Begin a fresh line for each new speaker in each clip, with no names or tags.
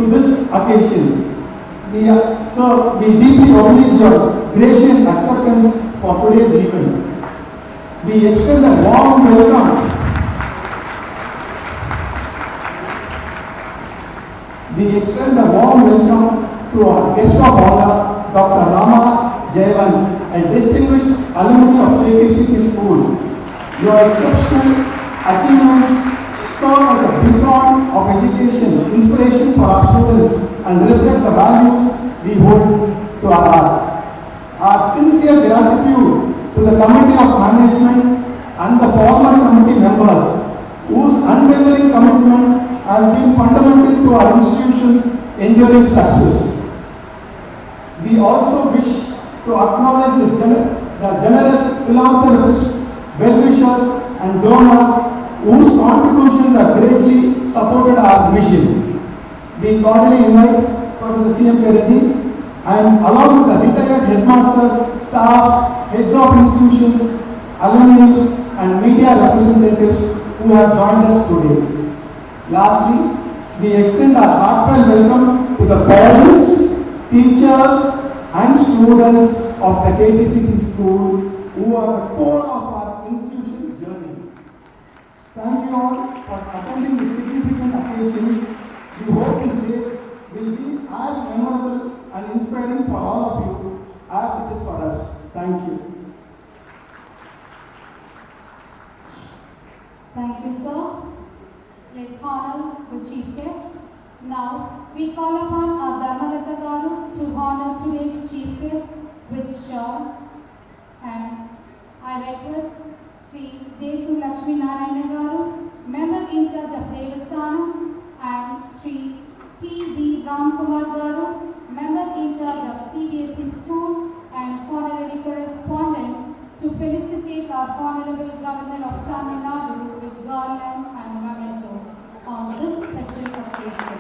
to this occasion. So we deeply acknowledge your gracious acceptance for today's event. We extend a warm welcome. We extend a warm welcome to our guest of honor, Dr. Rama Jayavan, a distinguished alumni of ThanthiTV School. Your exceptional achievements serve as a beacon of education, inspiration for our students, and reflect the values we hold to our heart. Our sincere gratitude to the Committee of Management and the former committee members, whose unwavering commitment has been fundamental to our institution's enduring success. We also wish to acknowledge the generous philanthropists, well-wishers, and donors whose contributions have greatly supported our mission. We cordially invite Professor C.M. Reddy and along with the retired headmasters, staffs, heads of institutions, alumni, and media representatives who have joined us today. Lastly, we extend our heartfelt welcome to the parents, teachers, and students of the ThanthiTV School who are the core of our institution's journey. Thank you all for attending this significant occasion. We hope this day will be as memorable and inspiring for all of you as it is for us. Thank you.
Thank you, sir. Let's honor the chief guest. Now, we call upon our Dharmalata Garu to honor today's chief guest with shawl. And I request Sri Desu Lakshmi Narayana Garu, member in charge of Devasthanam, and Sri T.B. Ramkumar Garu, member in charge of CBSE School and honorary correspondent, to felicitate our Honorable Governor of Tamil Nadu with garland and memento on this special occasion.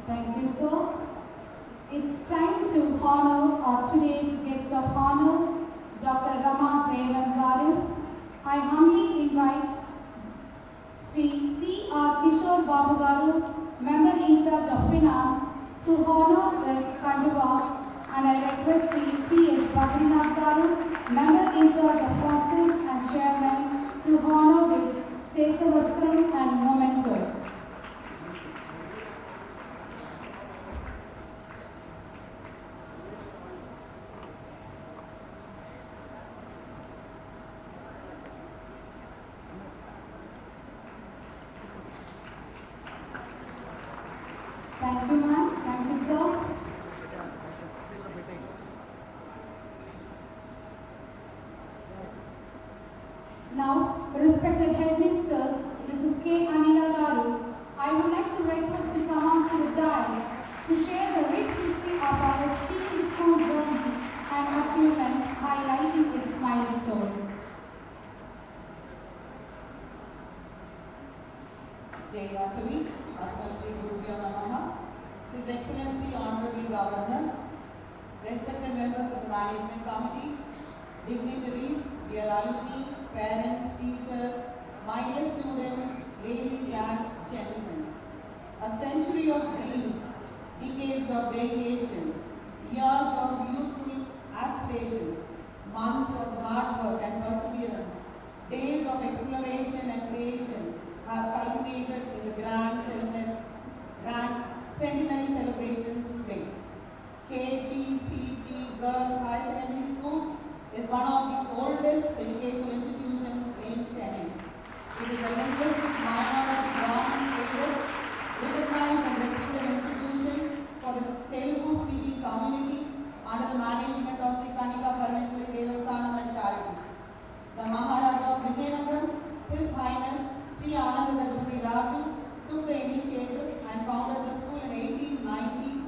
Thank you, sir. It's time to honor our today's guest of honor, Dr. Rama Jayavan Garu. I humbly invite Sri C.R. Kishore Babu Garu, member in charge of finance, to honor with Kanduva, and I request Sri T.S. Badrinath Garu, member in charge of fossils and chairman, to honor with Sesavastram and memento. Thank you, ma'am. Thank you, sir. Now, respected headmasters, Mrs. K. Anila Garu, I would like to request to come on to the dais to share the rich history of our esteemed school journey and achievements, highlighting its milestones.
Jai Vasavi, Asma Shri Gurubhyo Namaha, His Excellency Honorable Governor, respected members of the Management Committee, dignitaries, dear alumni, parents, teachers, my dear students, ladies and gentlemen. A century of dreams, decades of dedication, years of youthful aspiration, months of hard work and perseverance, days of exploration and creation have culminated in the grand centenary celebrations today. KTCT Girls High Secondary School is one of the oldest educational institutions in Chennai. It is a linguistic minority ground-based, recognized and reputed institution for the Telugu-speaking community under the management of Sri Kanika Parameshwari Devasthanam and Charity. The Maharaja of Vijayanagaram, His Highness Sri Adithanar took the initiative and founded the school in 1890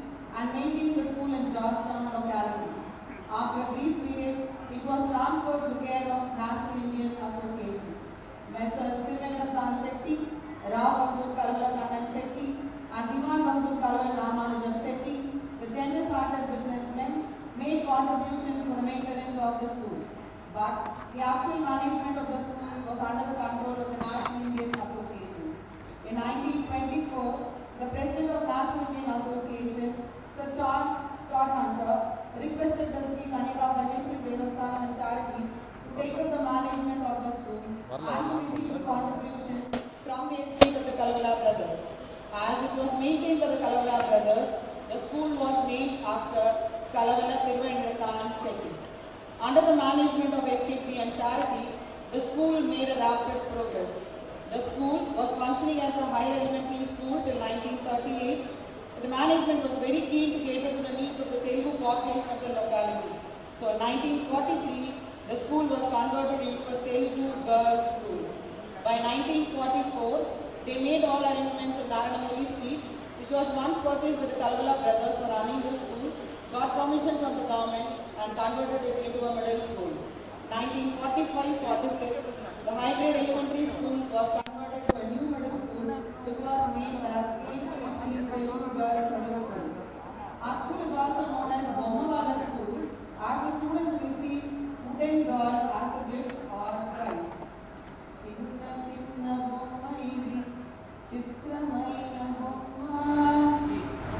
Kalavala brothers. As it was maintained by the Kalavala brothers, the school was named after Kalavala Thiruvendratan Chetty. Under the management of SKP and Charity, the school made a rapid progress. The school was functioning as a higher elementary school till 1938. The management was very keen to cater to the needs of the Telugu population of the locality. So in 1943, the school was converted into a Telugu girls' school. By 1944, they made all arrangements in Naranamoli Street, which was once purchased by the Kalavala brothers for running the school, got permission from the government and converted it into a middle school. 1945-46, the high-grade elementary school was converted to a new middle school, which was named as Telugu Girls Middle School. Our school is also known as Bommawala School, as the students receive wooden doll as a gift or prize. Chinna chinna bomma idi, chitramaina bomma,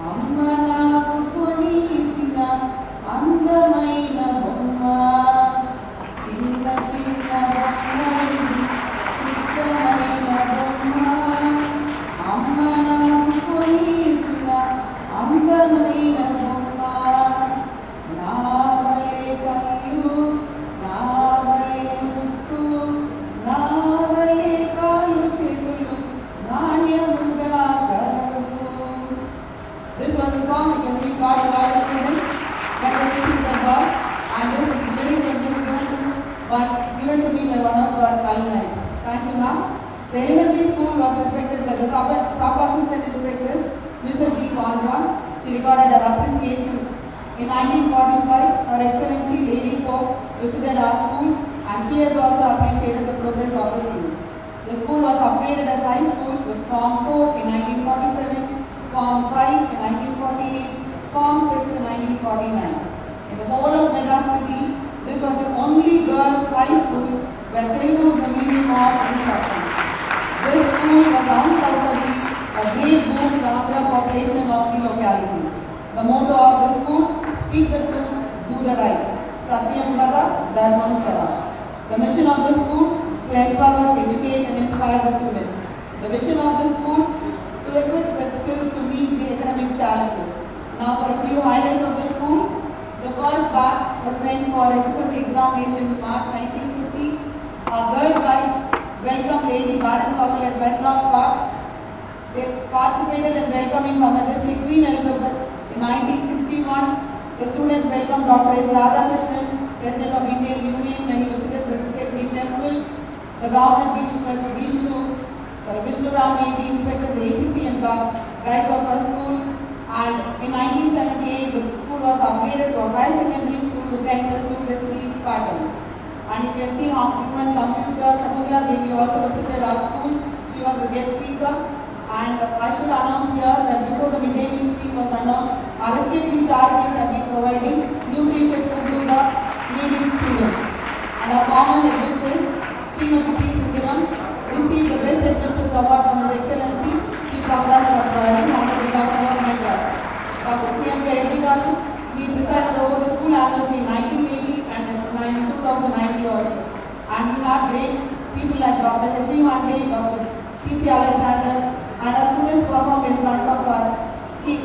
amma naaku konichina andamaina bomma. Chinna chinna bomma idi, chitramaina bomma, amma naaku konichina andamaina bomma. Navale kallu, navale muttu, navale kallu chedulu, nanyamuga kalavu. This was a song which has been taught by the students by the principal God, and this lyrics has been given to me by one of our alumni. Thank you, ma'am. The elementary school was inspected by the sub-assistant inspectors, Mr. G. Conron. She recorded her appreciation. In 1945, Her Excellency Lady Pope visited our school, and she has also appreciated the progress of the school. The school was upgraded as high school with Form 4 in 1947, Form 5 in 1948, Form 6 in 1949. In the whole of Madras city, this was the only girls' high school where Telugu was the medium of instruction. This school was undoubtedly a great boon to the Andhra population of the locality. The motto of the school: speak the truth, do the right. Satyam Vada, Dharmam Chara. The mission of the school: to empower, educate and inspire the students. The vision of the school: to equip with skills to meet the academic challenges. Now for a few highlights of the school. The first batch was sent for SSLC examination in March 1950. Our girl guides welcomed Lady Garden Couple at Wedlock Park. They participated in welcoming Her Majesty Queen Elizabeth. In 1961, the students welcomed Dr. S. Radhakrishnan, President of Indian Union, when he visited the Secretary Temple. The government Vishnu Ram made the inspector the ACC and guides of our school. And in 1978, the school was upgraded to a higher secondary school with 10+2+3 pattern. And you can see how human computer Shakuntala Devi also visited our school. She was a guest speaker. And I should announce here that before the midday meal scheme was announced, our SKP charities have been providing nutritious food to the needy students. And our common headmistress, Srimati P. Sundaram, received the Best Headmistress Award from His Excellency, Chief Savraj Patrari, Honorable Governor of Madras. Dr. C.M.K. Reddy Garu, he presided over the school anniversary in 1980 and in 2090 also. And we have great people like Dr. H.V. Mande, Dr. P.C. Alexander, and our students performed in front of our chief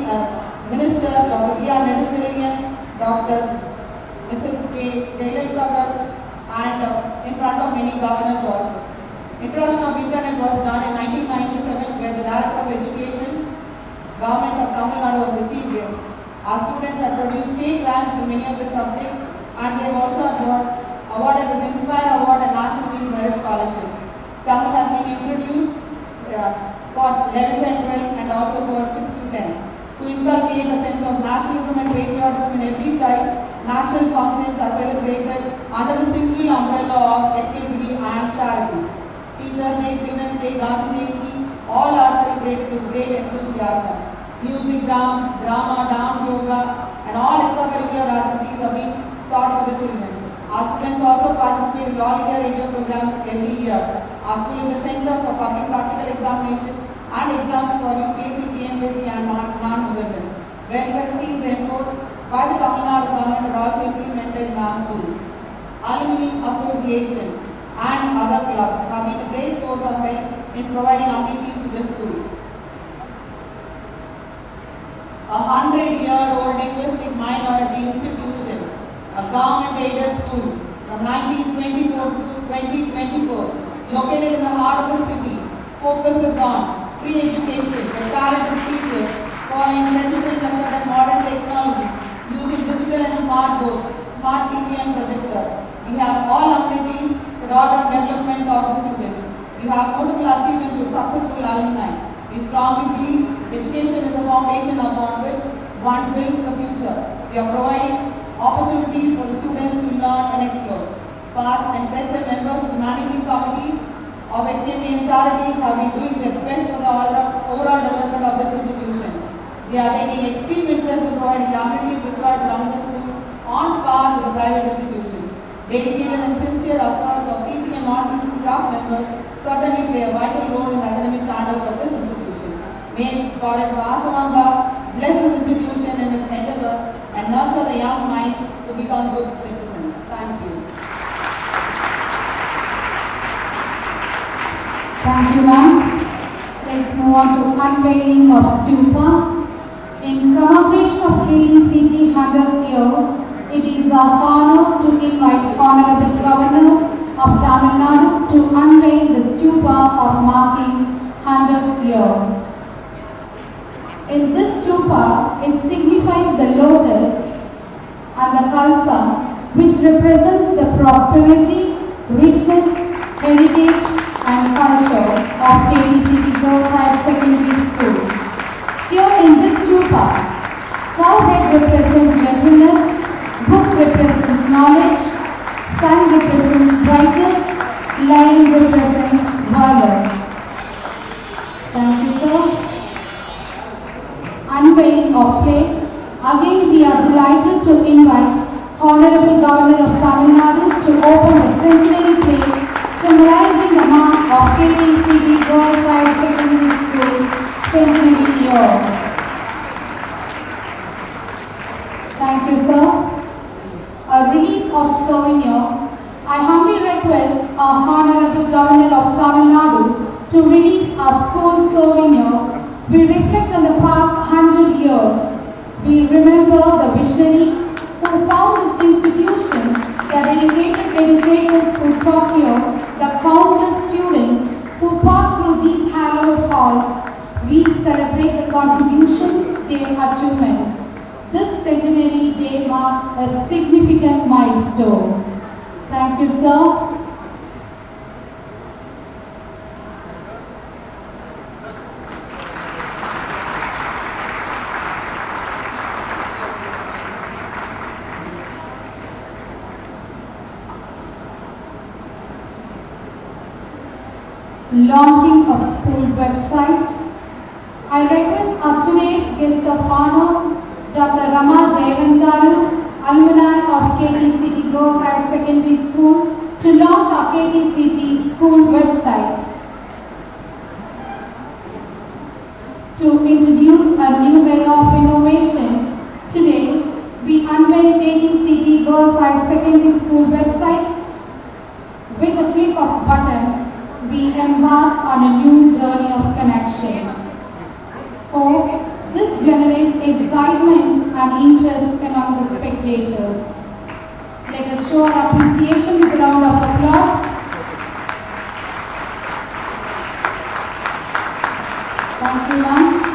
ministers, Dr. V.R. Nedunjalayan, Dr. Mrs. J. Jayalalitha, and in front of many governors also. Introduction of internet was done in 1997, where the Director of Education, Government of Tamil Nadu was the chief guest. Our students have produced state ranks in many of the subjects, and they have also been awarded with Inspire Award and National Team Merit Scholarship. Tamil has been introduced for 11th and 12th and also for 6th to 10th. To inculcate a sense of nationalism and patriotism in every child, national functions are celebrated under the single umbrella of SKPD and charities. Teachers' Day, Children's Day, Gandhi Jayanti, all are celebrated with great enthusiasm. Music, drama, dance, yoga, and all extracurricular activities are being taught to the children. Our students also participate in all India radio programs every year. Our school is a center for public practical examination and exams for UPSC, TNPSC and non-women. Welfare schemes enforced by the Tamil Nadu government are also implemented in our school. Alumni Association and other clubs have been a great source of help in providing amenities to prestigious school. A 100-year-old linguistic minority institution, a government-aided school from 1924 to 2024, located in the heart of the city, focuses on free education for talented teachers following traditional methods and modern technology, using digital and smart boards, smart TV and projector. We have all amenities for the all-round development of the students. We have notable achievements with successful alumni. We strongly believe education is a foundation upon which one builds the future. We are providing opportunities for the students to learn and explore. Past and present members of the managing committees of HDB and charities have been doing their best for the overall development of this institution. They are taking extreme interest in providing the amenities required to run the school on par with the private institutions. Dedicated and sincere efforts of teaching and non-teaching staff members certainly play a vital role in the academic standards of this institution. May Goddess Vasamanga bless this institution in its endeavors and nurture the young minds to become good citizens. Thank you.
Thank you, ma'am. Let's move on to unveiling of stupa. In commemoration of KTCT 100th year, it is our honor to invite Honorable Governor of Tamil Nadu to unveil the stupa of marking 100th year. In this stupa, it signifies the lotus and the kalsa, which represents the prosperity, richness, heritage and culture of KTCT Girls Higher Secondary School. Here in this stupa, cow head represents gentleness, book represents knowledge, sun represents brightness, lion represents valor. Thank you, sir. Unveiling of play. Again, we are delighted to invite Honorable Governor of Tamil Nadu to open the centenary play symbolizing the mark of KTCT Girls Higher Secondary School centenary year. Thank you, sir. A release of souvenir. I humbly request our Honorable Governor of Tamil Nadu to release our school souvenir. We reflect on the past 100 years. We remember the visionaries who found this institution, the dedicated educators who taught here, the countless students who passed through these hallowed halls. We celebrate the contributions, their achievements. This centenary day marks a significant milestone. Thank you, sir. Launching of school website. I request our today's guest of honor, Dr. Rama Jayavangaru, alumni of KTCT Girls Higher Secondary School, to launch our KTCT school website. To introduce a new era of innovation, today we unveil KTCT Girls Higher Secondary School website. With a click of button, we embark on a new journey of connections. Hope this generates excitement and interest among the spectators. Let us show our appreciation with a round of applause. Thank you, ma'am.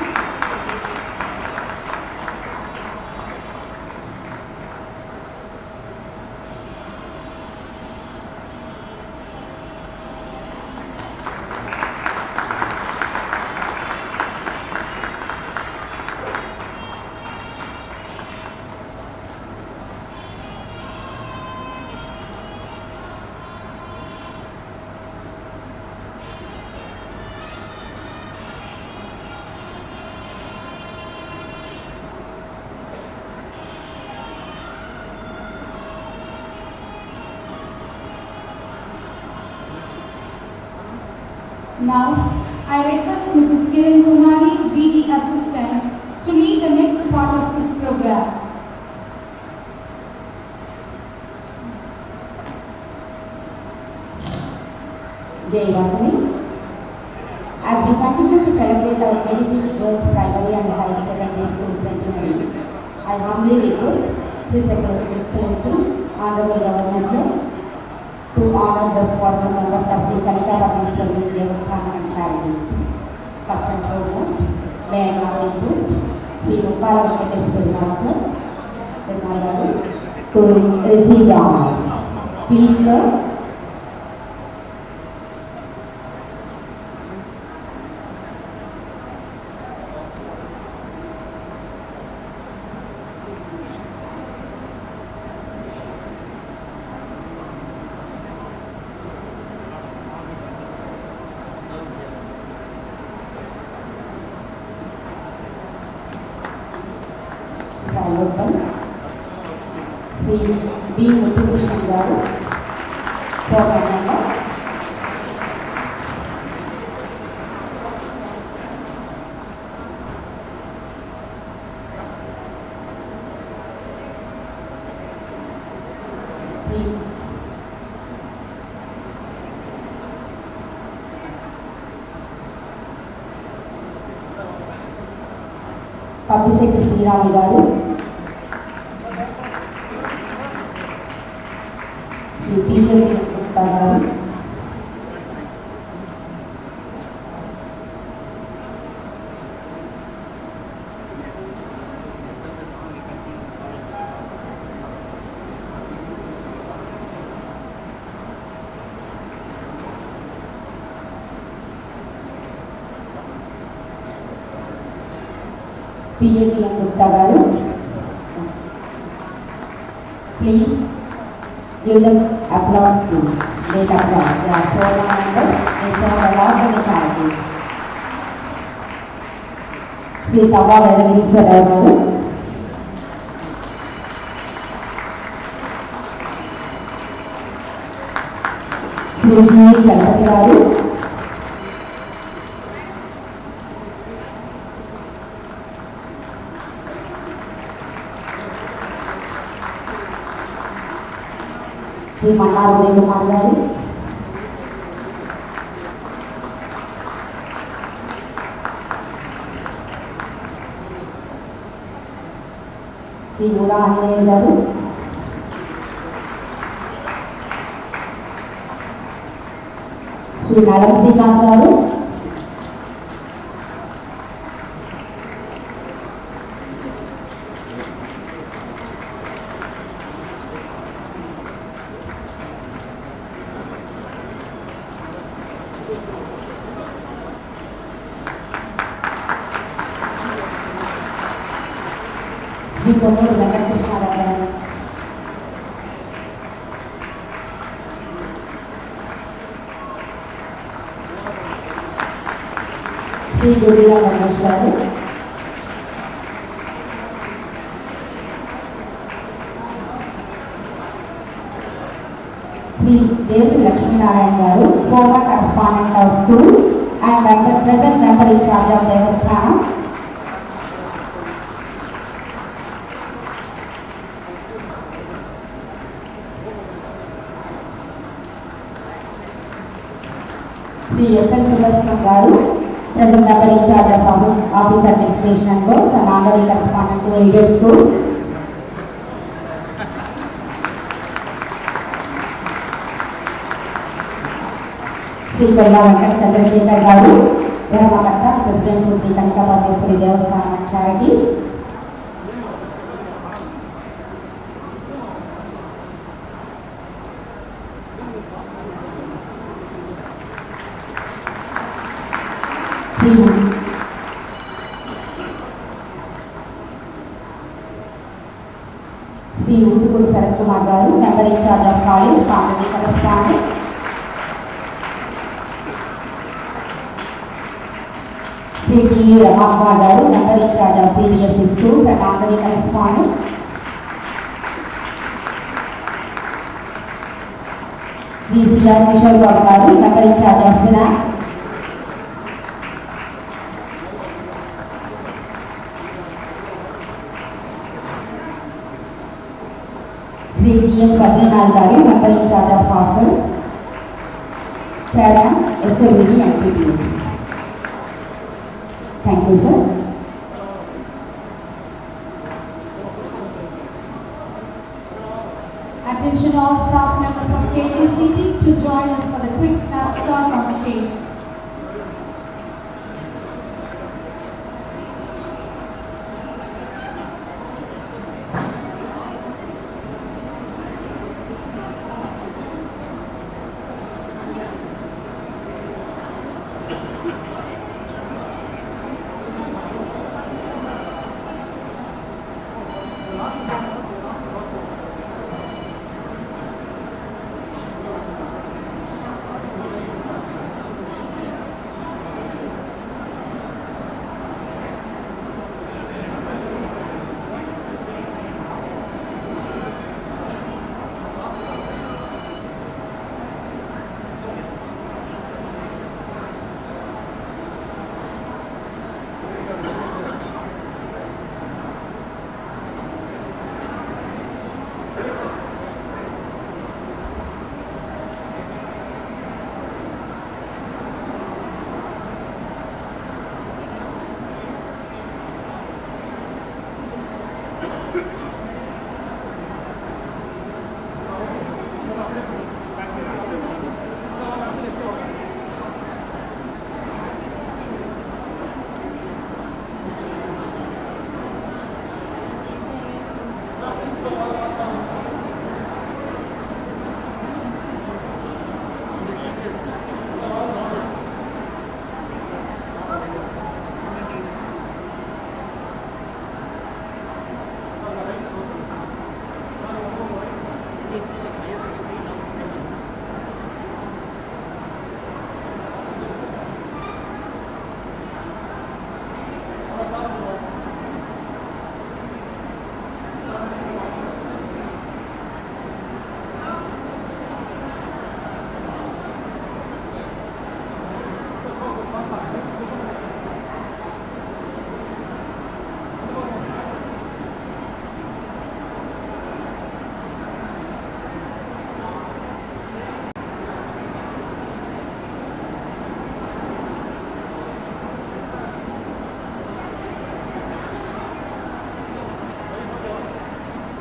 Now, I request Mrs. Kiran Kumari, BD Assistant, to lead the next part of this program.
Jai Vasani. As we continue to celebrate our KDCT Girls Primary and Higher Secondary School centenary, I humbly request His Excellency, Honorable Governor Sir, to honor the former members of Sri Kanika Parmeshwari Devasthana and Charities. First and foremost, may I now request Sri Mukkala Venkateshwara Master to receive the honor. Please, sir. Sri B. Muthukrishnan garu, former member. Sri Papiseti Sriram garu, Sri P.J. Gupta garu, P.J. Gupta garu. Please give them applause to great applause. They are former members. They serve a lot of the charities. Sri Tava Vedangiswara garu, Sri G. Chalapati garu, Sri Mannaru Kumar garu, Sri R.N.Ravi garu, Sri Nalam Srikanth garu, Sri Konodu Venkateshwara garu, Sri Durila Ganesh garu, Sri Devi Lakshmi Narayan garu, former correspondent of school and present member in charge of Devasthana. Sri S.L. Sudarshanam garu, present member in charge of office administration and works and honorary correspondent to aided schools. Sri Kolla Venkat Chandrasekhar garu, Brahmakarta, president to Sri Kanika Parmeshwari Devasthana and Charities. Sri Uthupudi Sarat Kumar garu, member in charge of college, community correspondent. Sri T.V. Ramappa garu, member in charge of CBSE schools and honorary correspondent. Sri C.R. Kishore garu, member in charge of finance. Sri T.S. Adithanar garu, member in charge of hostels, chairman, SWD and PTA. Thank you, sir.
Attention all staff members of KTCT to join us for the quick snapshot on stage.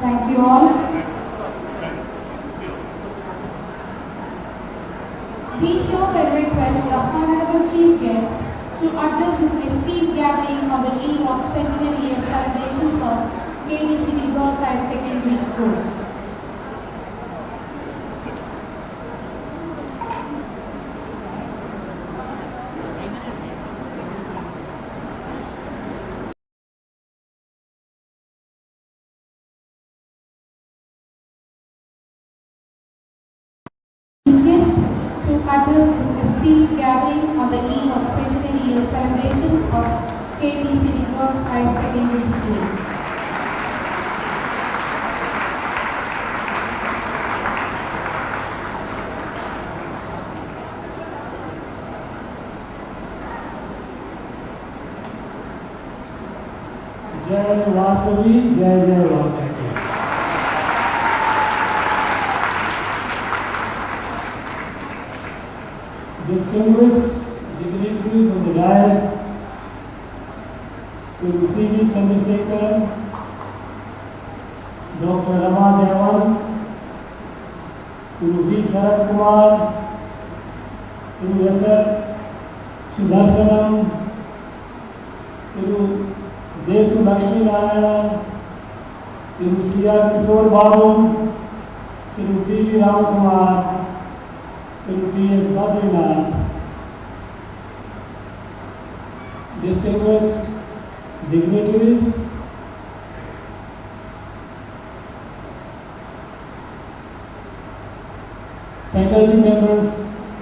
Thank you all. We hereby request the Honorable Chief Guest to address this esteemed gathering on the eve of centenary year celebration for KTCT Girls Higher Secondary School. To address this esteemed gathering on the eve of centenary year celebration of KTCT Girls Higher Secondary School.
Jai Vasavi Jai Jai Vasavi distinguished dignitaries on the dais, to C.V. Chandrasekhar, Dr. Rama Jayawan, to V. Sarat Kumar, to S.R. Sudarshanam, to Desu Lakshmi Narayana, to C.R. Kishore Babu, to T.V. Ramakumar, to T.S. Adithanar, distinguished dignitaries, faculty members,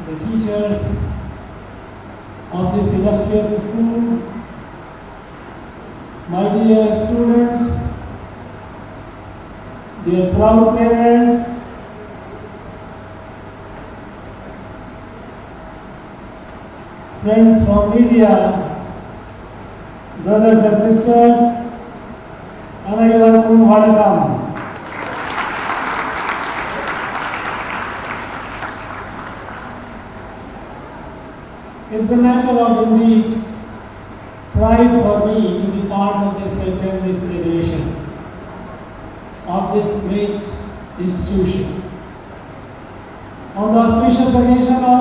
the teachers of this illustrious school, my dear students, dear proud parents, friends from media, brothers and sisters, Anayalakum Vadakam. It's a matter of indeed pride for me to be part of this centenary celebration of this great institution. On the auspicious occasion of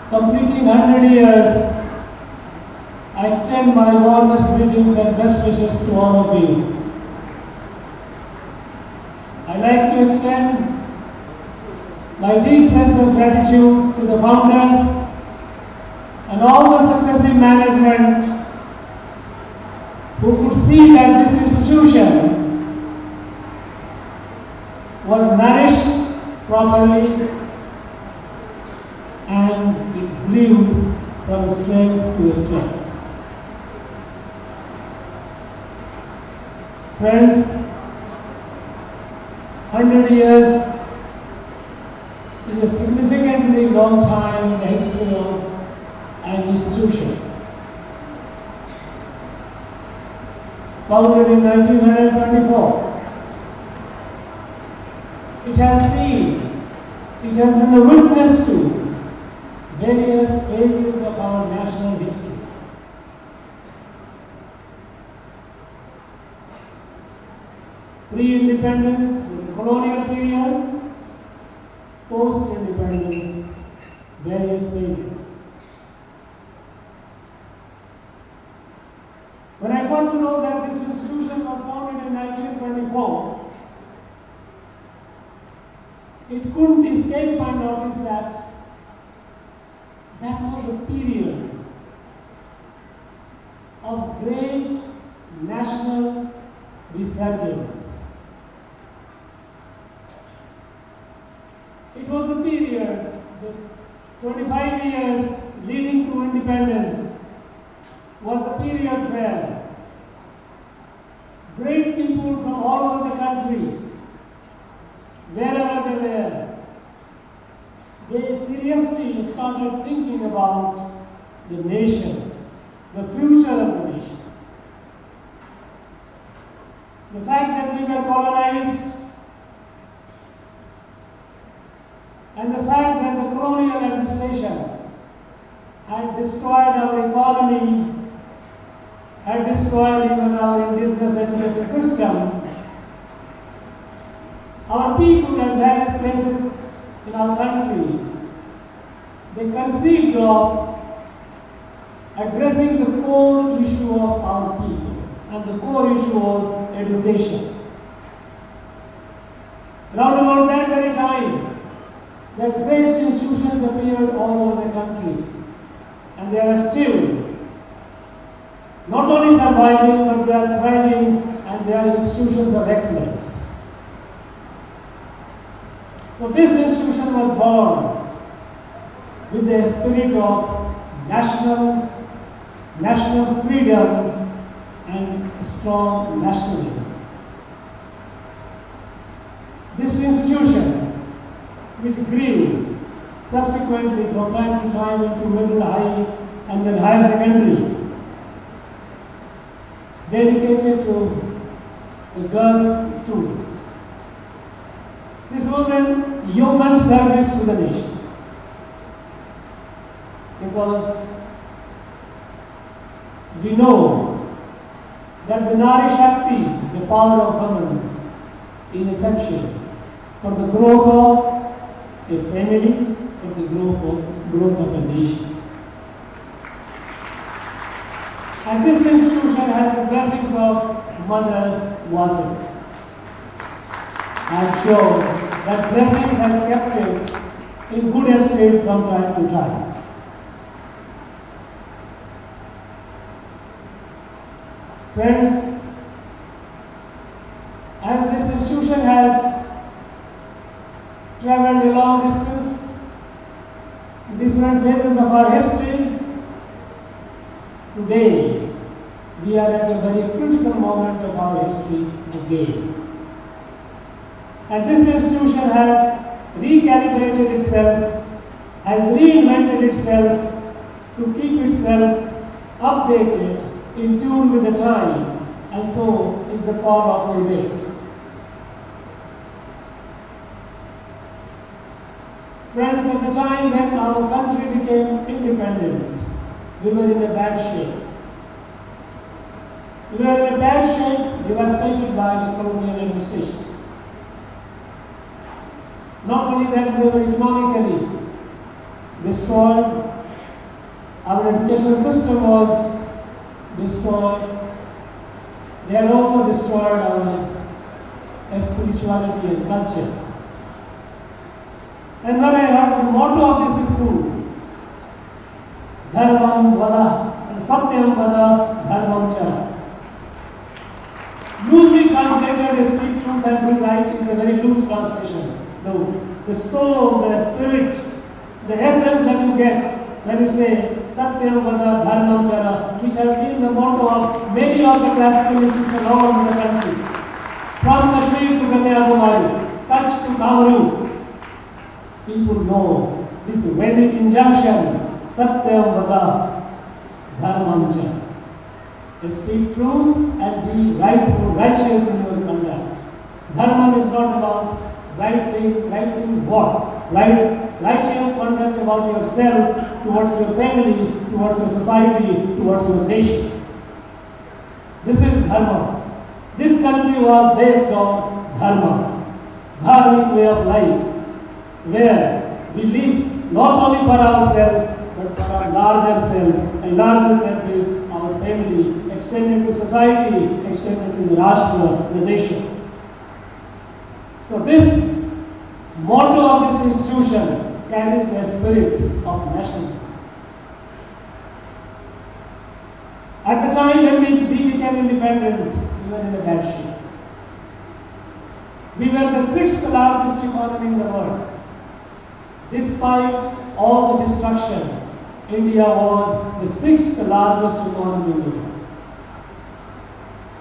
completing 100 years, I extend my warmest greetings and best wishes to all of you. I like to extend my deep sense of gratitude to the founders and all the successive management who could see that this institution was nourished properly and it grew from strength to strength. Friends, 100 years is a significantly long time in the history of an institution. Founded in 1924, it has been a witness to various phases of our national history. Pre-independence, the colonial period, post-independence, various phases. When I got to know that this institution was founded in 1924, it couldn't escape my notice that that was a period of great national resurgence. It was the period, the 25 years leading to independence, was the period where great people from all over the country, wherever they were, they seriously started thinking about the nation, the future of the nation. The fact that we were colonized and the fact that the colonial administration had destroyed our economy, had destroyed even our indigenous education system, our people at various places in our country, they conceived of addressing the core issue of our people, and the core issue was education. Round about that very time, that great institutions appeared all over the country, and they are still not only surviving, but they are thriving, and they are institutions of excellence. So this institution was born with the spirit of national freedom and strong nationalism. This institution, which grew subsequently from time to time into middle, high, and then higher secondary, dedicated to the girls' students. This was a human service to the nation, because we know that the Nari Shakti, the power of woman, is essential for the growth of a family, for the growth of a nation. And this institution has the blessings of Mother Vasant. I am sure that blessings have kept it in good estate from time to time. Friends, as this institution has traveled a long distance, different phases of our history, today we are at a very critical moment of our history again. And this institution has recalibrated itself, has reinvented itself to keep itself updated, in tune with the time, and so is the call of today. Friends, at the time when our country became independent, we were in a bad shape. We were in a bad shape, devastated by the colonial administration. Not only that, we were economically destroyed. Our educational system was destroyed. They had also destroyed our spirituality and culture. And when I heard the motto of this school, Dharmam Vada and Satyam Vada Dharmam Cha. Loosely translated, speak truth and be right is a very loose translation. No, the soul, the spirit, the essence that you get when you say Satyam Vada Dharmam Cha, which has been the motto of many of the classical institutions all over the country. From Kashmir to Kanyakumari, Kutch to Kamaru, people know this Vedic injunction, Satyam Vada Dharmam Cha. Speak truth and be rightful, righteous in your conduct. Dharma is not about right thing. Right thing is what? Righteous conduct about yourself, towards your family, towards your society, towards your nation. This is Dharma. This country was based on Dharma, Dharmic way of life, where we live not only for ourselves, but for our larger self, and larger self is our family, extended to society, extended to the Rashtra, the nation. So this motto of this institution carries the spirit of nationalism. At the time when we became independent, we were in a bad shape. We were the 6th largest economy in the world. Despite all the destruction, India was the 6th largest economy in the world.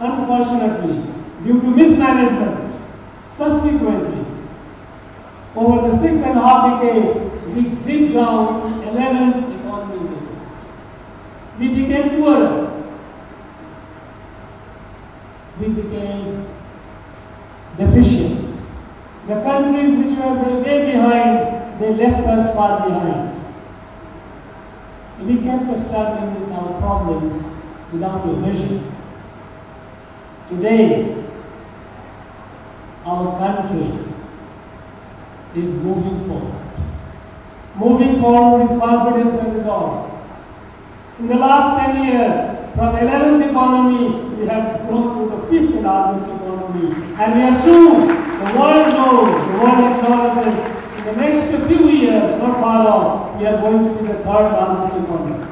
Unfortunately, due to mismanagement, subsequently, over the 6.5 decades, we dipped down 11th economy in the world. We became poorer. We became deficient. The countries which were way behind, they left us far behind. We kept struggling with our problems without a vision. Today, our country is moving forward. Moving forward with confidence and resolve. In the last 10 years, from 11th economy, we have grown to the 5th largest economy. And we are soon, the world knows, the world acknowledges, in the next few years, not far off, we are going to be the 3rd largest economy.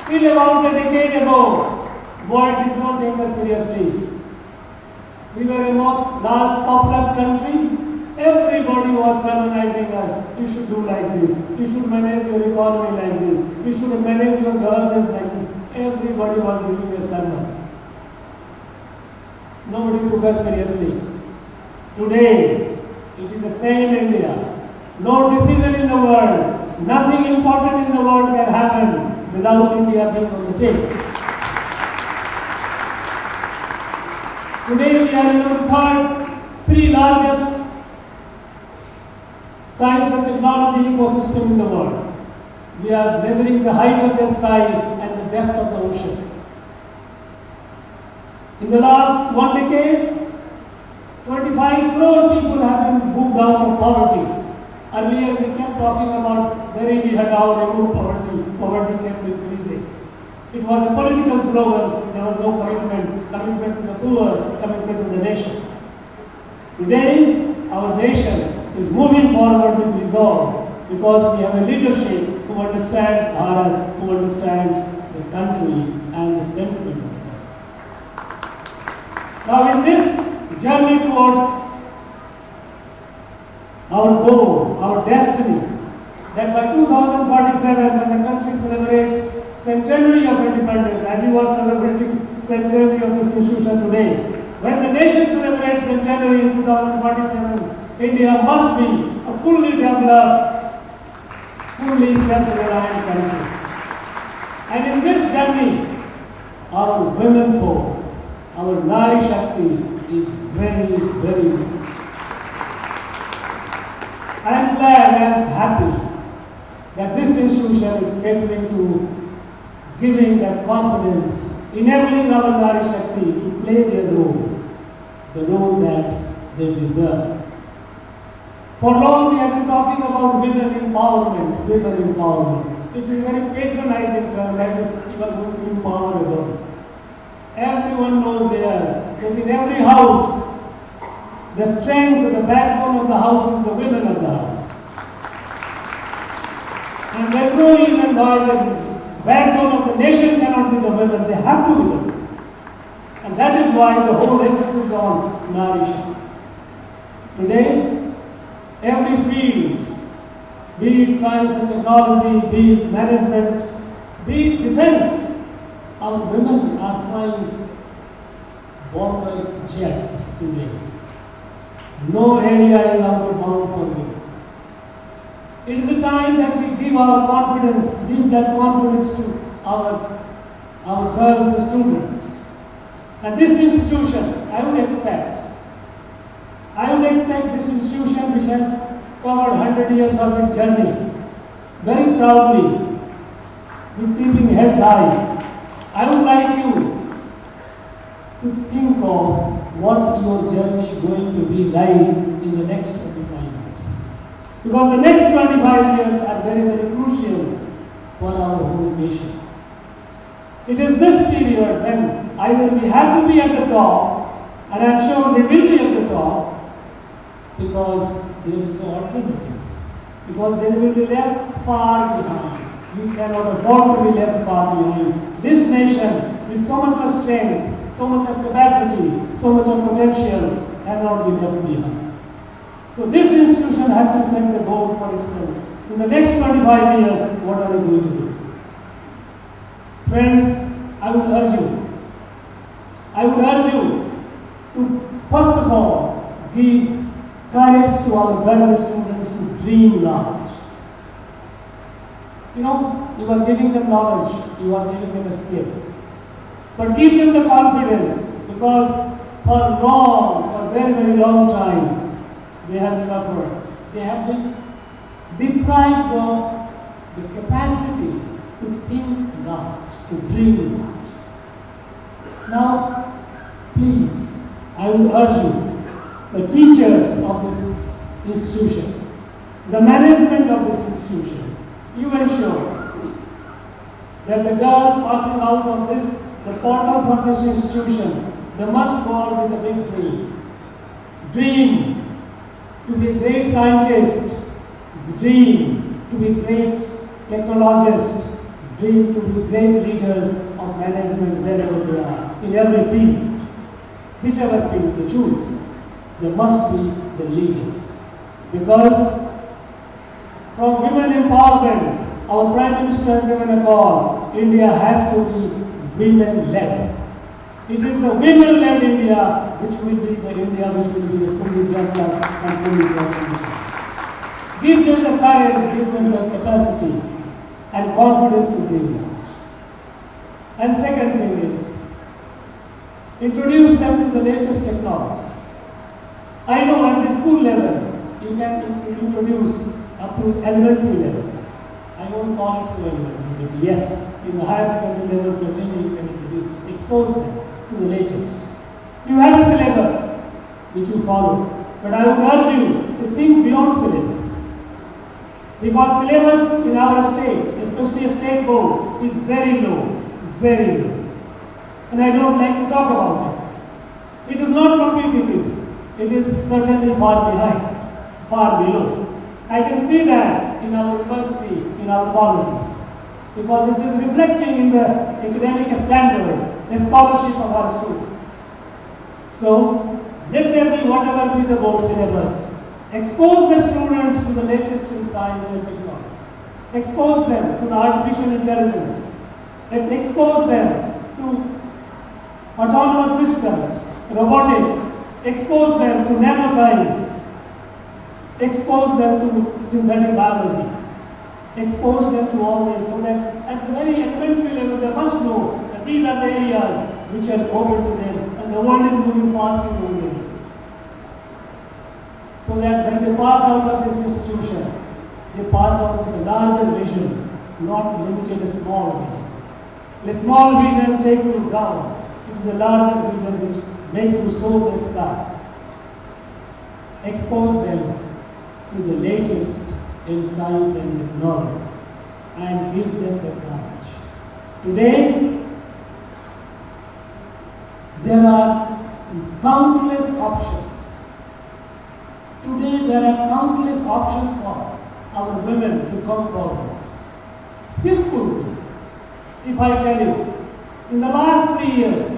Till about a decade ago, the world did not take us seriously. We were a most large, populous country. Everybody was sermonizing us. You should do like this. You should manage your economy like this. You should manage your governance like this. Everybody was giving a sermon. Nobody took us seriously. Today, it is the same India. No decision in the world, nothing important in the world can happen without India being on the table. Today we are in the 3rd largest science and technology ecosystem in the world. We are measuring the height of the sky and the depth of the ocean. In the last 1 decade, 25 crore people have been moved out of poverty. Earlier we kept talking about Garibi Hatao, remove poverty. Poverty kept increasing. It was a political slogan. There was no commitment to the poor, commitment to the nation. Today, our nation is moving forward with resolve because we have a leadership who understands Bharat, who understands the country and the sentiment of the country. Now in this journey towards our goal, our destiny, that by 2047 when the country celebrates centenary of independence, as we were celebrating centenary of this institution today, when the nation celebrates centenary in 2047, India must be a fully developed, fully self-reliant country. And in this journey, our women folk, our Nari Shakti is very, very good. I am glad, I am happy that this institution is catering to giving that confidence, enabling our Nari Shakti to play their role, the role that they deserve. For long we have been talking about women empowerment, women empowerment. It is a very patronizing term, as if we are going to empower a woman. Everyone knows there that in every house, the strength, the backbone of the house is the women of the house. And there is no reason why the backbone of the nation cannot be the women. They have to be the women. And that is why the whole emphasis is on Nari Shakti. Today, every field, be it science and technology, be it management, be it defense, our women are flying bomber jets today. No area is out of bound for women. It is the time that we give our confidence, give that confidence to our girls and students. And this institution, I would expect this institution, which has covered 100 years of its journey, very proudly, with keeping heads high. I would like you to think of what your journey is going to be like in the next 25 years. Because the next 25 years are very, very crucial for our whole nation. It is this period when either we have to be at the top, and I am sure we will be at the top, because there is no alternative. Because they will be left far behind. We cannot afford to be left far behind. This nation, with so much of strength, so much of capacity, so much of potential, cannot be left behind. So this institution has to set the goal for itself. In the next 25 years, what are we going to do? Friends, I would urge you to, first of all, give courage to our girl students to dream large. You know, you are giving them knowledge, you are giving them a skill. But give them the confidence, because for very, very long time, they have suffered. They have been deprived of the capacity to think large, to dream large. Now, please, I will urge you, the teachers of this institution, the management of this institution, you ensure that the girls passing out of this, the portals of this institution, they must go out with a big dream. Dream to be a great scientist, dream to be great technologists, dream to be great leaders of management wherever they are, in every field. Whichever field they choose, they must be the leaders. Because from women empowerment, our Prime Minister has given a call, India has to be women-led. It is the women-led India which will be the India which will be the fully developed and fully prosperous. Give them the courage, give them the capacity and confidence to dream large. And second thing is, introduce them to the latest technology. I know at the school level, you can introduce up to elementary level. I won't call it school level. Yes, in the higher secondary level, certainly you can introduce, expose them to the latest. You have a syllabus which you follow, but I would urge you to think beyond syllabus. Because syllabus in our state, especially a state board, is very low, very low. And I don't like to talk about it. It is not competitive. It is certainly far behind, far below. I can see that in our university, in our policies, because it is reflecting in the academic standard, the scholarship of our students. So, let there be whatever be the board syllabus. Expose the students to the latest in science and technology. Expose them to the artificial intelligence. And expose them to autonomous systems, robotics. Expose them to nanoscience. Expose them to synthetic biology. Expose them to all this, so that at the very elementary level they must know that these are the areas which are open to them, and the world is moving fast in those areas. So that when they pass out of this institution, they pass on to the larger vision, not limited to small vision. The small vision takes you down. It is the larger vision which makes you soar the sky. Expose them to the latest in science and technology and give them the courage. Today, there are countless options. Today, there are countless options for our women to come forward. Simple. If I tell you, in the last 3 years,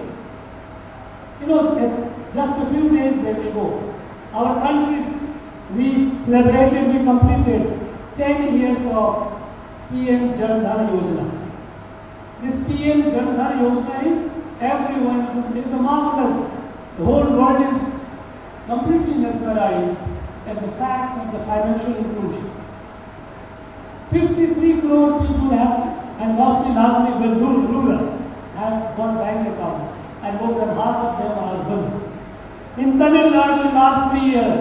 just a few days ago, our countries, we completed 10 years of PM Jan Dhan Yojana. This PM Jan Dhan Yojana is everyone, is marvelous. The whole world is completely mesmerized at the fact of the financial inclusion. 53 crore people have, and mostly largely rural, have got bank accounts, and more than half of them are women. In Tamil Nadu, in the last 3 years,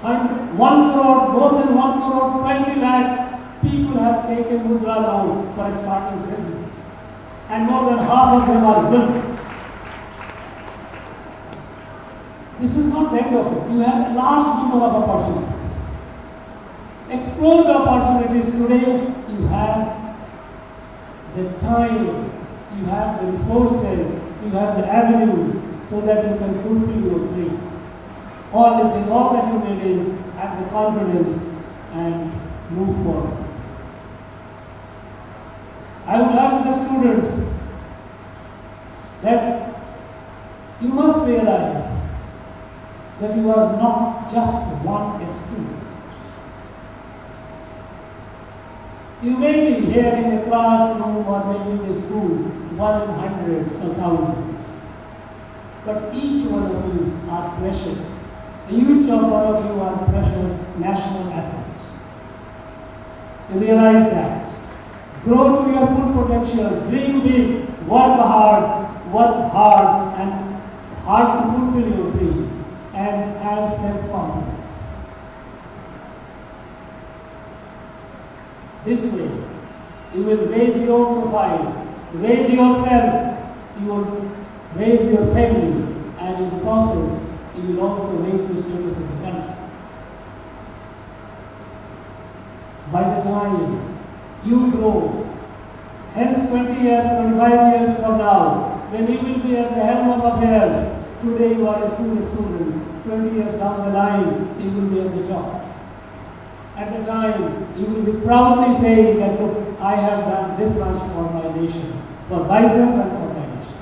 and 1 crore, more than 1 crore, 20 lakhs people have taken Mudra loan for starting business, and more than half of them are women. This is not the end of it. You have a large number of opportunities. Explore the opportunities today. You have the time, you have the resources, you have the avenues so that you can fulfill your dream. All that you need is have the confidence and move forward. I would ask the students that you must realize that you are not just one student. You may be here in a classroom or maybe in a school, one in hundreds or thousands. But each one of you are precious. Each one of you are precious national asset. You realize that. Grow to your full potential, dream big, work hard and hard to fulfill your dream, and have self-confidence. This way, you will raise your profile, raise yourself, you will raise your family, and in the process, you will also raise the status of the country. By the time you grow, hence 20 years, 25 years from now, when you will be at the helm of affairs, today you are a student, 20 years down the line, you will be at the top. At the time, you will be proudly saying that, look, I have done this much for my nation, for myself and for my nation.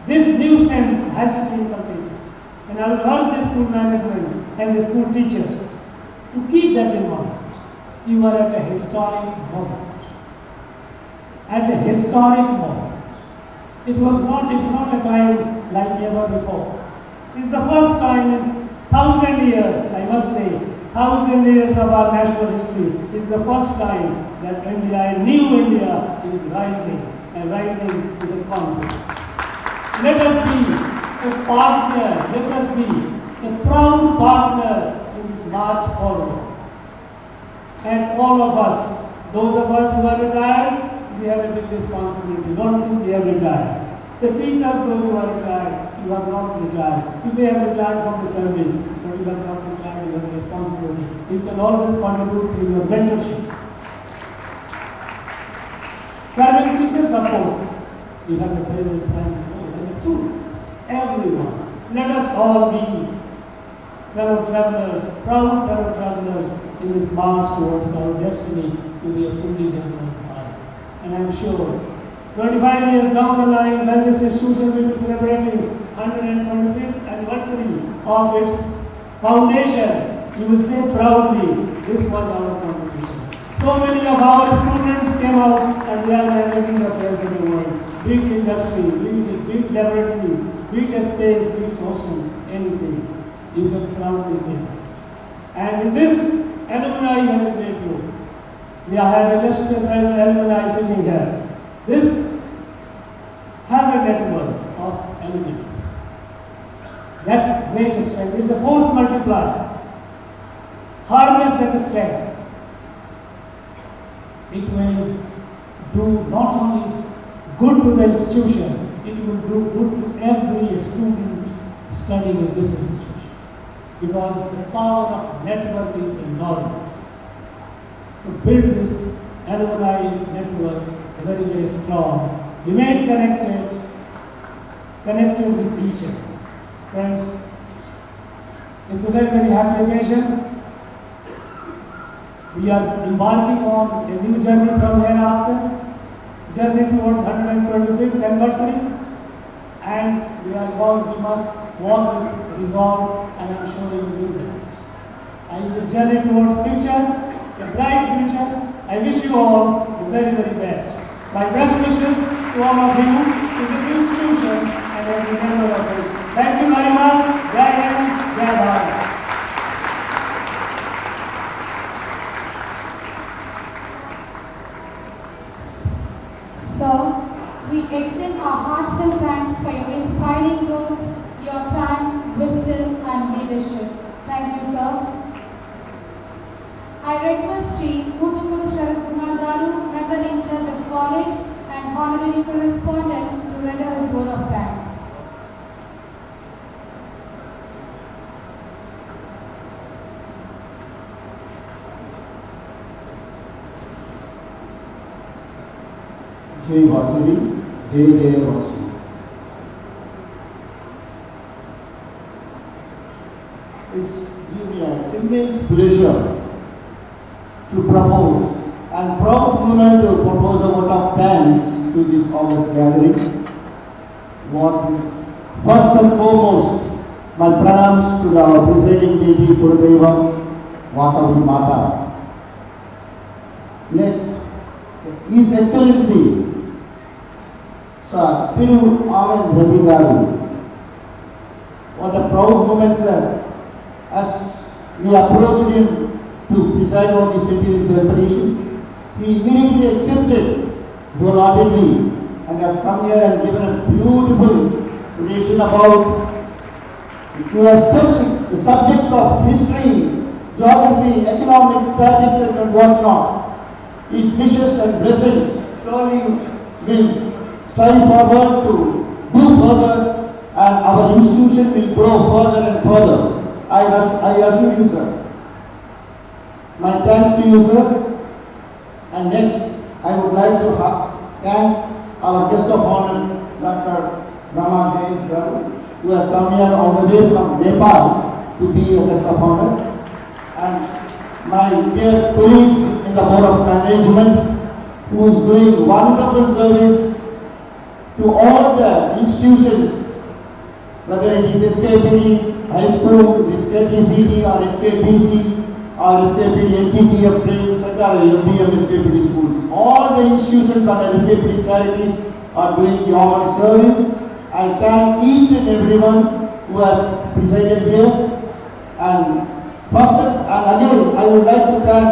This new sense has to be inculcated. And I will urge the school management and the school teachers to keep that in mind. You are at a historic moment. At a historic moment. It's not a time like ever before. It's the first time in 1,000 years, I must say, 1,000 years of our national history is the first time that India, a new India, is rising and rising to the confidence. Let us be a partner, let us be a proud partner in this march forward. And all of us, those of us who are retired, we have a big responsibility. Don't think we have retired. The teachers, those who are retired, you are not retired. You may have retired from the service, but you are not retired, you have a responsibility. You can always contribute to your mentorship. Serving teachers, of course, you have a very important role, and the students, everyone. Let us all be fellow travelers, proud fellow travelers in this march towards our destiny to be a fully developed life. And I am sure 25 years down the line, when this institution will be celebrating 125th anniversary of its foundation, you will say proudly, this was our contribution. So many of our students came out and they are managing the affairs of the world. Big industry, big laboratories, big space, big ocean, anything. You can proudly say that. And in this, alumni have a great role. We have illustrious alumni sitting here. This have a network of elements. That's great strength. It's a force multiplier. harness that strength. It will do not only good to the institution, it will do good to every student studying in this institution. Because the power of network is enormous. So build this alumni network very, very strong. Remain connected with each other. Friends, it's a very, very happy occasion. We are embarking on a new journey from hereafter, journey towards 125th anniversary, and we must walk with resolve, and I'm sure we will do that. And this journey towards future, a bright future, I wish you all the very, very best. My best wishes to all of you, to this institution, and every member of it. Thank you very much. Jai Hind, Jai Bharat.
Sir, we extend our heartfelt thanks for your inspiring words, your time, wisdom, and leadership. Thank you, sir. I request Sri Mujapur Sharat Kumar Garu, member in charge of college and honorary correspondent, to render his word of thanks.
Jai Vasavi, Jai Vasavi. It's given me an immense pleasure to propose and proud moment to propose a vote of thanks to this August gathering. First and foremost, my pranams to our presiding deity Gurudeva Vasavi Mata. Next, His Excellency Sir R.N.Ravi Garu. What a proud moment, sir, as we approached him to preside on the centenary celebrations. He immediately accepted wholeheartedly and has come here and given a beautiful relation about. He has touched the subjects of history, geography, economics, statistics, and whatnot. His wishes and blessings surely will strive forward to do further, and our institution will grow further and further. I assure you, sir. My thanks to you, sir. And next, I would like to thank our guest of honor, Dr. Rama, who has come here all the way from Nepal to be a guest of honor. And my dear colleagues in the Board of Management, who is doing wonderful service to all the institutions, whether it is SKPD High School, SKPCD or SKPC or SKPD NTTF training center or MDM SKPD schools. All the institutions under SKPD charities are doing the honor service. I thank each and everyone who has presided here. And first and again, I would like to thank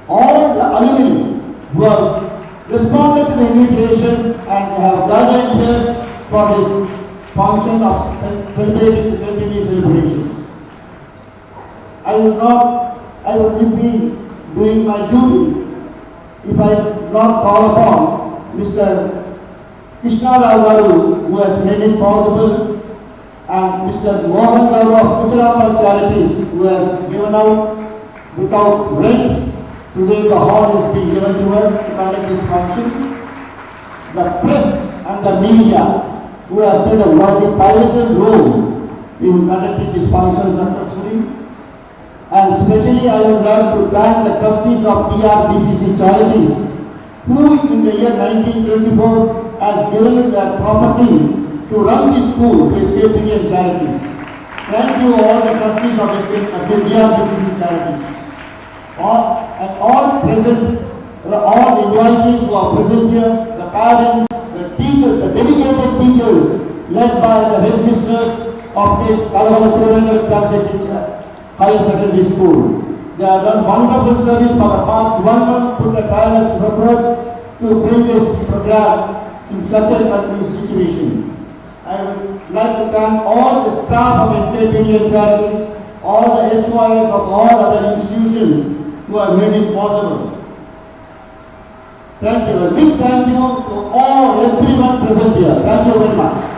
all the alumni who have responded to the invitation and have gathered here for this function of celebrating the centenary celebrations. I would be doing my duty if I did not call upon Mr. Krishna Garu, who has made it possible, and Mr. Mohan Garu of Kucharapal Charities, who has given out without rent. Today the hall is being given to us to conduct this function. The press and the media, who have played a very pivotal role in conducting this function successfully. And especially I would like to thank the trustees of PRBCC Charities, who in the year 1924 has given their property to run the school to SKPD Charities. Thank you all the trustees of PRBCC Charities. All present, all invitees who are present here, the parents, the teachers, the dedicated teachers led by the headmisters of the Kalavathuranga Higher Secondary School. They have done wonderful service for the past 1 month, put the tireless efforts to bring this program in such a situation. I would like to thank all the staff of SKPD Charities, all the HYs of all other institutions who have made it possible. Thank you. A big thank you to everyone present here. Thank you very much.